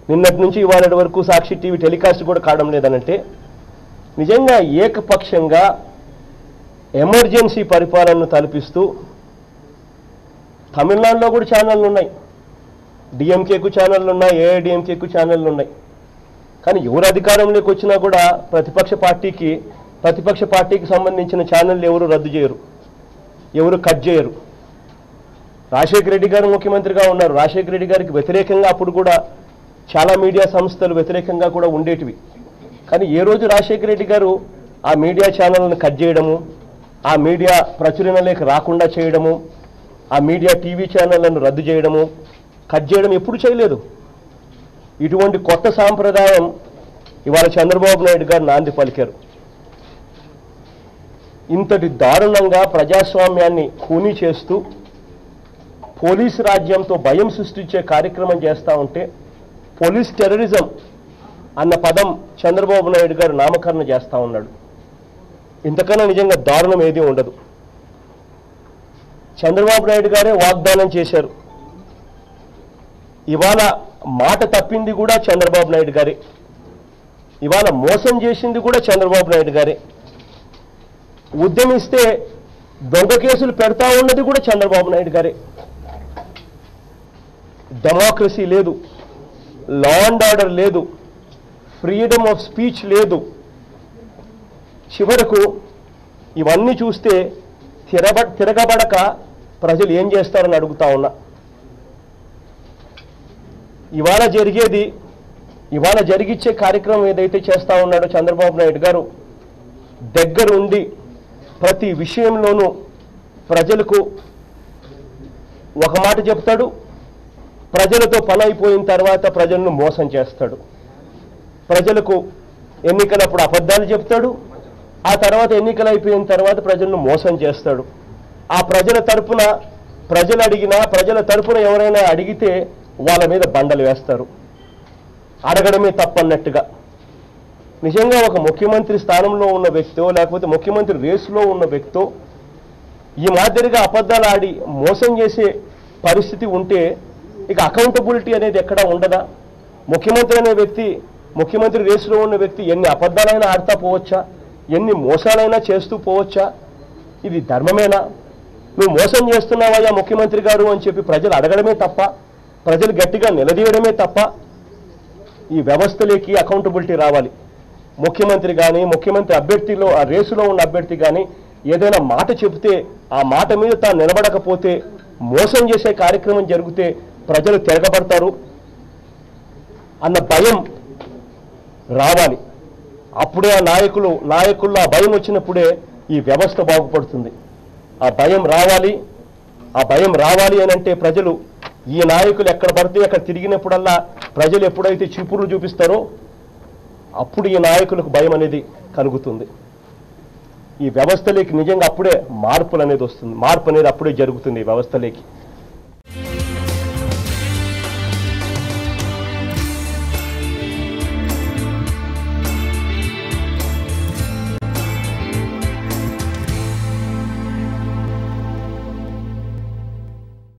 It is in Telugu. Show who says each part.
Speaker 1: నిన్నటి నుంచి ఇవాళ వరకు సాక్షి టీవీ టెలికాస్ట్ కూడా కావడం లేదనంటే నిజంగా ఏకపక్షంగా ఎమర్జెన్సీ పరిపాలనను తలపిస్తూ తమిళనాడులో కూడా ఛానళ్ళు ఉన్నాయి, డిఎంకేకు ఛానళ్ళు ఉన్నాయి, ఏఐడిఎంకేకు ఛానళ్ళు ఉన్నాయి. కానీ ఎవరు అధికారంలోకి వచ్చినా కూడా ప్రతిపక్ష పార్టీకి సంబంధించిన ఛానళ్ళు ఎవరు రద్దు చేయరు, ఎవరు కట్ చేయరు. రాజశేఖర రెడ్డి గారు ముఖ్యమంత్రిగా ఉన్నారు. రాజశేఖర రెడ్డి గారికి వ్యతిరేకంగా అప్పుడు కూడా చాలా మీడియా సంస్థలు వ్యతిరేకంగా కూడా ఉండేటివి. కానీ ఏ రోజు రాజశేఖర రెడ్డి గారు ఆ మీడియా ఛానళ్ళను కట్ చేయడము, ఆ మీడియా ప్రచురణలోకి రాకుండా చేయడము, ఆ మీడియా టీవీ ఛానళ్లను రద్దు చేయడము, కట్ చేయడం ఎప్పుడు చేయలేదు. ఇటువంటి కొత్త సాంప్రదాయం ఇవాళ చంద్రబాబు నాయుడు గారు నాంది పలికారు. ఇంతటి దారుణంగా ప్రజాస్వామ్యాన్ని కూనీ చేస్తూ పోలీసు రాజ్యంతో భయం సృష్టించే కార్యక్రమం చేస్తూ ఉంటే పోలీస్ టెర్రరిజం అన్న పదం చంద్రబాబు నాయుడు గారు నామకరణ చేస్తూ ఉన్నాడు. ఇంతకన్నా నిజంగా దారుణం ఏదీ ఉండదు. చంద్రబాబు నాయుడు గారే వాగ్దానం చేశారు. ఇవాళ మాట తప్పింది కూడా చంద్రబాబు నాయుడు గారే, ఇవాళ మోసం చేసింది కూడా చంద్రబాబు నాయుడు గారే, ఉద్యమిస్తే దొంగ కేసులు పెడతా ఉన్నది కూడా చంద్రబాబు నాయుడు గారే. డెమోక్రసీ లేదు, లా అండ్ ఆర్డర్ లేదు, ఫ్రీడమ్ ఆఫ్ స్పీచ్ లేదు. చివరకు ఇవన్నీ చూస్తే తిరగబడక ప్రజలు ఏం చేస్తారని అడుగుతా ఉన్నా. ఇవాళ జరిగిచ్చే కార్యక్రమం ఏదైతే చేస్తా ఉన్నాడో చంద్రబాబు నాయుడు గారు దగ్గరుండి ప్రతి విషయంలోనూ ప్రజలకు ఒక మాట చెప్తాడు, ప్రజలతో పని అయిపోయిన తర్వాత ప్రజలను మోసం చేస్తాడు. ప్రజలకు ఎన్నికలప్పుడు అబద్ధాలు చెప్తాడు, ఆ తర్వాత ఎన్నికలు అయిపోయిన తర్వాత ప్రజలను మోసం చేస్తాడు. ఆ ప్రజల తరపున ఎవరైనా అడిగితే వాళ్ళ మీద బండలు వేస్తారు, అడగడమే తప్పన్నట్టుగా. నిజంగా ఒక ముఖ్యమంత్రి స్థానంలో ఉన్న వ్యక్తో లేకపోతే ముఖ్యమంత్రి రేసులో ఉన్న వ్యక్తో ఈ మాదిరిగా అబద్ధాలు ఆడి మోసం చేసే పరిస్థితి ఉంటే ఇక అకౌంటబిలిటీ అనేది ఎక్కడా ఉండదా? ముఖ్యమంత్రి రేసులో ఉన్న వ్యక్తి ఎన్ని అబద్ధాలైనా ఆడుతూ పోవచ్చా, ఎన్ని మోసాలైనా చేస్తూ పోవచ్చా? ఇది ధర్మమేనా? నువ్వు మోసం చేస్తున్నావయ్యా ముఖ్యమంత్రి గారు అని చెప్పి ప్రజలు అడగడమే తప్ప, ప్రజలు గట్టిగా నిలదీయడమే తప్ప ఈ వ్యవస్థలోకి అకౌంటబిలిటీ రావాలి. ముఖ్యమంత్రి కానీ ముఖ్యమంత్రి అభ్యర్థిలో ఆ రేసులో ఉన్న అభ్యర్థి కానీ ఏదైనా మాట చెబితే ఆ మాట మీద తాను నిలబడకపోతే మోసం చేసే కార్యక్రమం జరిగితే ప్రజలు తిరగబడతారు అన్న భయం రావాలి. అప్పుడే ఆ నాయకుల్లో ఆ భయం వచ్చినప్పుడే ఈ వ్యవస్థ బాగుపడుతుంది. ఆ భయం రావాలి అని అంటే ప్రజలు ఈ నాయకులు ఎక్కడ పడితే అక్కడ తిరిగినప్పుడల్లా ప్రజలు ఎప్పుడైతే చూపులు చూపిస్తారో అప్పుడు ఈ నాయకులకు భయం అనేది కలుగుతుంది. ఈ వ్యవస్థలోకి నిజంగా అప్పుడే మార్పు అనేది అప్పుడే జరుగుతుంది ఈ వ్యవస్థలోకి.